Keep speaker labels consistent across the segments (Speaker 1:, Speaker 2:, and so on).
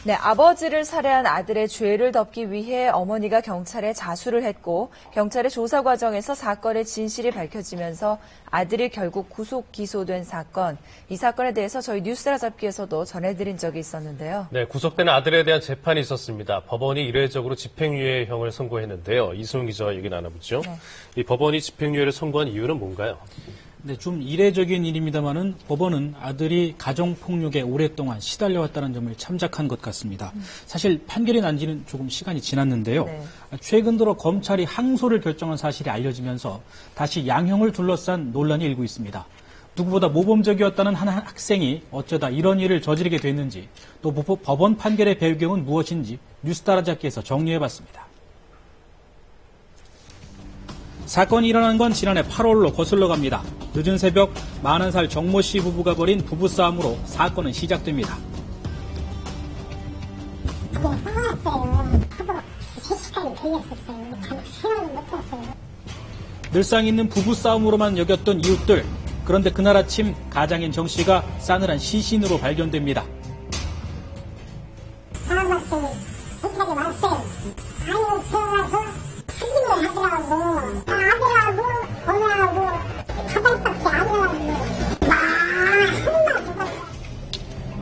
Speaker 1: 네, 아버지를 살해한 아들의 죄를 덮기 위해 어머니가 경찰에 자수를 했고 경찰의 조사 과정에서 사건의 진실이 밝혀지면서 아들이 결국 구속 기소된 사건. 이 사건에 대해서 저희 뉴스라 잡기에서도 전해드린 적이 있었는데요.
Speaker 2: 네, 구속된 아들에 대한 재판이 있었습니다. 법원이 이례적으로 집행유예형을 선고했는데요. 이승훈 기자와 얘기 나눠보죠.
Speaker 1: 네.
Speaker 2: 이 법원이 집행유예를 선고한 이유는 뭔가요?
Speaker 3: 네, 좀 이례적인 일입니다만은 법원은 아들이 가정폭력에 오랫동안 시달려왔다는 점을 참작한 것 같습니다. 사실 판결이 난 지는 조금 시간이 지났는데요.
Speaker 1: 네.
Speaker 3: 최근 들어 검찰이 항소를 결정한 사실이 알려지면서 다시 양형을 둘러싼 논란이 일고 있습니다. 누구보다 모범적이었다는 한 학생이 어쩌다 이런 일을 저지르게 됐는지, 또 법원 판결의 배경은 무엇인지 뉴스 따라잡기에서 정리해봤습니다. 사건이 일어난 건 지난해 8월로 거슬러 갑니다. 늦은 새벽 40살 정모 씨 부부가 벌인 부부싸움으로 사건은 시작됩니다. 늘상 있는 부부싸움으로만 여겼던 이웃들. 그런데 그날 아침 가장인 정 씨가 싸늘한 시신으로 발견됩니다.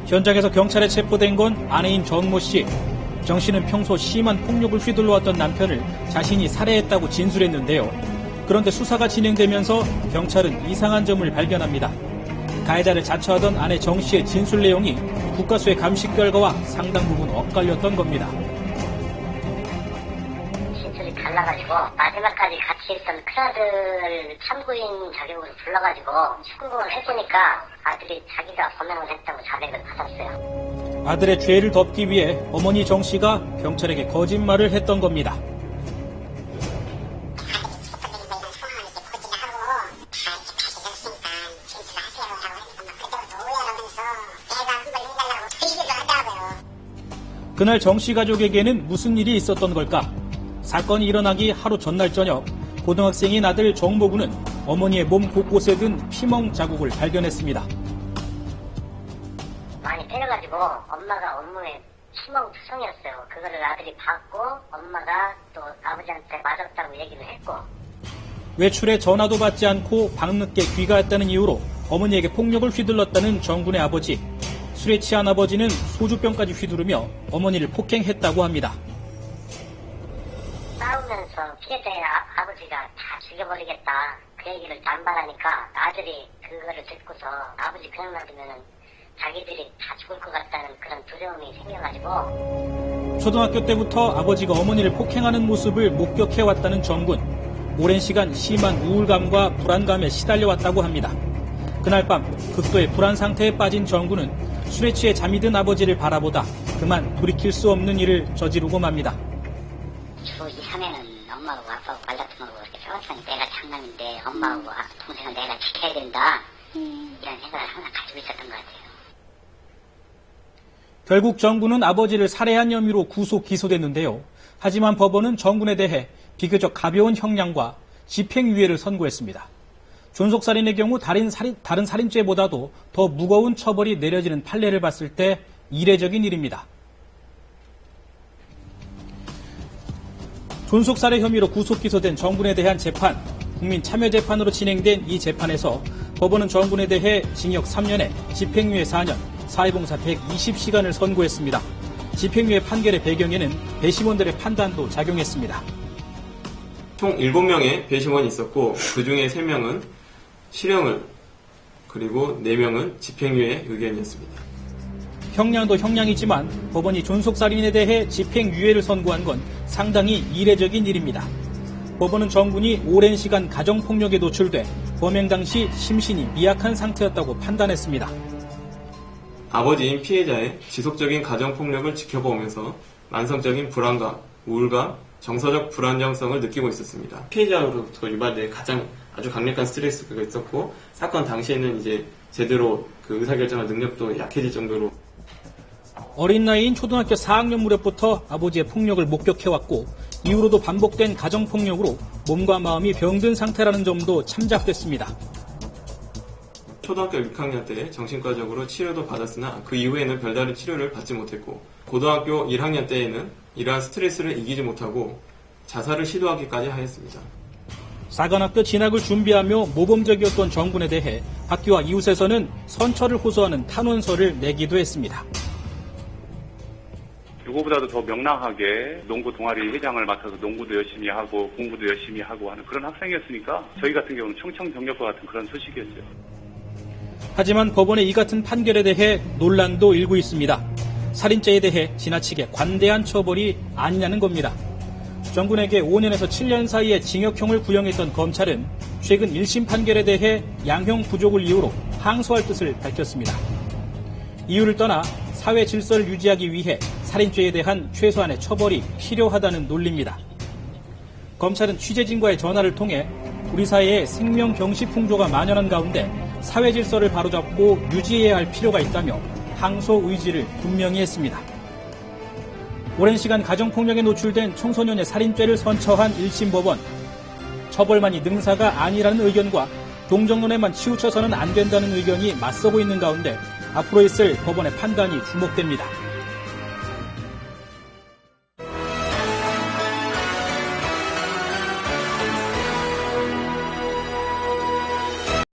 Speaker 3: 현장에서 경찰에 체포된 건 아내인 정모 씨. 정 씨는 평소 심한 폭력을 휘둘러왔던 남편을 자신이 살해했다고 진술했는데요. 그런데 수사가 진행되면서 경찰은 이상한 점을 발견합니다. 가해자를 자처하던 아내 정 씨의 진술 내용이 국과수의 감식 결과와 상당 부분 엇갈렸던 겁니다.
Speaker 4: 진술이 달라가지고 마지막까지 같이 있던 큰아들 참고인 자격으로 불러가지고 출국을 해보니까 아들이 자기가 범행을 했다고 자백을 받았어요.
Speaker 3: 아들의 죄를 덮기 위해 어머니 정 씨가 경찰에게 거짓말을 했던 겁니다. 그날 정 씨 가족에게는 무슨 일이 있었던 걸까? 사건이 일어나기 하루 전날 저녁, 고등학생인 아들 정모군은 어머니의 몸 곳곳에 든 피멍 자국을 발견했습니다.
Speaker 4: 많이 때려가지고 엄마가 업무에 피멍투성이었어요. 그거를 아들이 받고 엄마가 또 아버지한테 맞았다고 얘기를 했고.
Speaker 3: 외출에 전화도 받지 않고 밤늦게 귀가했다는 이유로 어머니에게 폭력을 휘둘렀다는 정군의 아버지. 술에 취한 아버지는 소주병까지 휘두르며 어머니를 폭행했다고 합니다.
Speaker 4: 싸우면서 피해자의 아버지가 다 죽여버리겠다. 그 얘기를 남발하니까 아들이 그거를 듣고서 아버지 그냥 놔두면은 자기들이 다 죽을 것 같다는 그런 두려움이 생겨가지고.
Speaker 3: 초등학교 때부터 아버지가 어머니를 폭행하는 모습을 목격해왔다는 정군. 오랜 시간 심한 우울감과 불안감에 시달려왔다고 합니다. 그날 밤 극도의 불안 상태에 빠진 정군은 술에 취해 잠이 든 아버지를 바라보다 그만 돌이킬 수 없는 일을 저지르고 맙니다.
Speaker 4: 주 2, 3회는 엄마하고 아빠하고 말다툼하고 그렇게 싸웠으니 내가 장남인데 엄마하고 동생을 내가 지켜야 된다. 이런 생각을 항상 가지고 있었던 것 같아요.
Speaker 3: 결국 정군은 아버지를 살해한 혐의로 구속 기소됐는데요. 하지만 법원은 정군에 대해 비교적 가벼운 형량과 집행유예를 선고했습니다. 존속살인의 경우 다른 살인죄보다도 더 무거운 처벌이 내려지는 판례를 봤을 때 이례적인 일입니다. 존속살해 혐의로 구속 기소된 정군에 대한 재판, 국민참여재판으로 진행된 이 재판에서 법원은 정군에 대해 징역 3년에 집행유예 4년, 사회봉사 120시간을 선고했습니다. 집행유예 판결의 배경에는 배심원들의 판단도 작용했습니다.
Speaker 5: 총 7명의 배심원이 있었고 그중에 3명은 실형을, 그리고 4명은 집행유예 의견이었습니다.
Speaker 3: 형량도 형량이지만 법원이 존속살인에 대해 집행유예를 선고한 건 상당히 이례적인 일입니다. 법원은 정군이 오랜 시간 가정폭력에 노출돼 범행 당시 심신이 미약한 상태였다고 판단했습니다.
Speaker 5: 아버지인 피해자의 지속적인 가정폭력을 지켜보면서 만성적인 불안감, 우울감, 정서적 불안정성을 느끼고 있었습니다. 피해자로부터 유발된 아주 강력한 스트레스가 있었고 사건 당시에는 이제 제대로 그 의사결정할 능력도 약해질 정도로.
Speaker 3: 어린 나이인 초등학교 4학년 무렵부터 아버지의 폭력을 목격해왔고 이후로도 반복된 가정폭력으로 몸과 마음이 병든 상태라는 점도 참작됐습니다.
Speaker 5: 초등학교 6학년 때 정신과적으로 치료도 받았으나 그 이후에는 별다른 치료를 받지 못했고 고등학교 1학년 때에는 이러한 스트레스를 이기지 못하고 자살을 시도하기까지 하였습니다.
Speaker 3: 사관학교 진학을 준비하며 모범적이었던 정군에 대해 학교와 이웃에서는 선처를 호소하는 탄원서를 내기도 했습니다.
Speaker 6: 누구보다도 더 명랑하게 농구 동아리 회장을 맡아서 농구도 열심히 하고 공부도 열심히 하고 하는 그런 학생이었으니까 저희 같은 경우는 청청병력과 같은 그런 소식이었죠.
Speaker 3: 하지만 법원의 이 같은 판결에 대해 논란도 일고 있습니다. 살인죄에 대해 지나치게 관대한 처벌이 아니냐는 겁니다. 정군에게 5년에서 7년 사이의 징역형을 구형했던 검찰은 최근 1심 판결에 대해 양형 부족을 이유로 항소할 뜻을 밝혔습니다. 이유를 떠나 사회 질서를 유지하기 위해 살인죄에 대한 최소한의 처벌이 필요하다는 논리입니다. 검찰은 취재진과의 전화를 통해 우리 사회에 생명 경시 풍조가 만연한 가운데 사회 질서를 바로잡고 유지해야 할 필요가 있다며 항소 의지를 분명히 했습니다. 오랜 시간 가정폭력에 노출된 청소년의 살인죄를 선처한 1심 법원. 처벌만이 능사가 아니라는 의견과 동정론에만 치우쳐서는 안 된다는 의견이 맞서고 있는 가운데 앞으로 있을 법원의 판단이 주목됩니다.